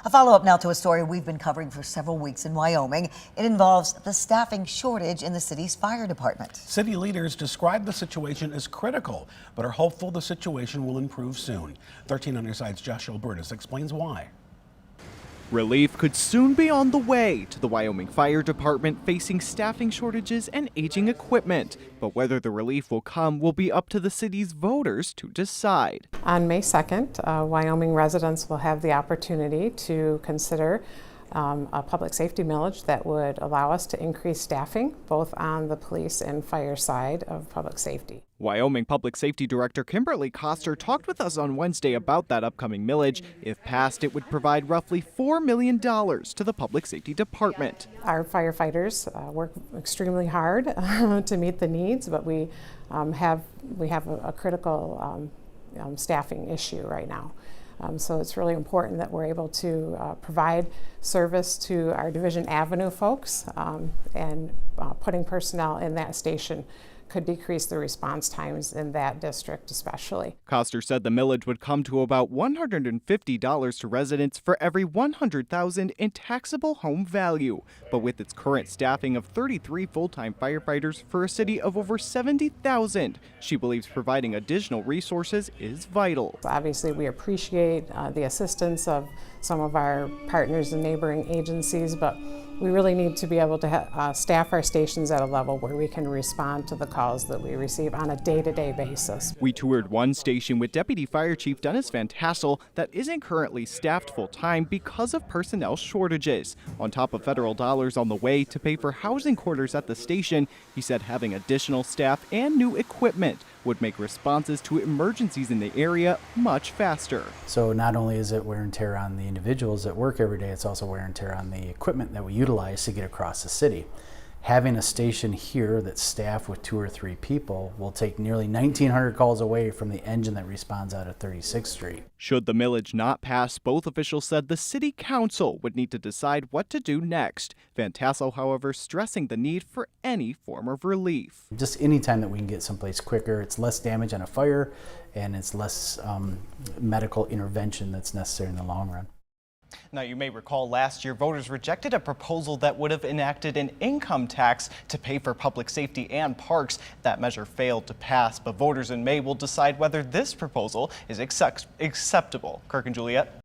A follow-up now to a story we've been covering for several weeks in Wyoming. It involves the staffing shortage in the city's fire department. City leaders describe the situation as critical, but are hopeful the situation will improve soon. 13 on your side's Josh Albertus explains why. Relief could soon be on the way to the Wyoming Fire Department facing staffing shortages and aging equipment. But whether the relief will come will be up to the city's voters to decide. On May 2nd, Wyoming residents will have the opportunity to consider a public safety millage that would allow us to increase staffing both on the police and fire side of public safety. Wyoming Public Safety Director Kimberly Koster talked with us on Wednesday about that upcoming millage. If passed, it would provide roughly $4 million to the Public Safety Department. Our firefighters work extremely hard to meet the needs, but we have a critical staffing issue right now. So it's really important that we're able to provide service to our Division Avenue folks, and putting personnel in that station could decrease the response times in that district especially. Koster said the millage would come to about $150 to residents for every $100,000 in taxable home value. But with its current staffing of 33 full-time firefighters for a city of over 70,000, she believes providing additional resources is vital. Obviously, we appreciate the assistance of some of our partners and neighboring agencies, but we really need to be able to staff our stations at a level where we can respond to the calls that we receive on a day-to-day basis. We toured one station with Deputy Fire Chief Dennis Van Tassel that isn't currently staffed full-time because of personnel shortages. On top of federal dollars on the way to pay for housing quarters at the station, he said having additional staff and new equipment would make responses to emergencies in the area much faster. So not only is it wear and tear on the individuals that work every day, it's also wear and tear on the equipment that we utilize to get across the city. Having a station here that's staffed with 2 or 3 people will take nearly 1,900 calls away from the engine that responds out of 36th Street. Should the millage not pass, both officials said the city council would need to decide what to do next. Van Tassel, however, stressing the need for any form of relief. Just any time that we can get someplace quicker, it's less damage on a fire and it's less medical intervention that's necessary in the long run. Now, you may recall last year voters rejected a proposal that would have enacted an income tax to pay for public safety and parks. That measure failed to pass, but voters in May will decide whether this proposal is acceptable. Kirk and Juliet.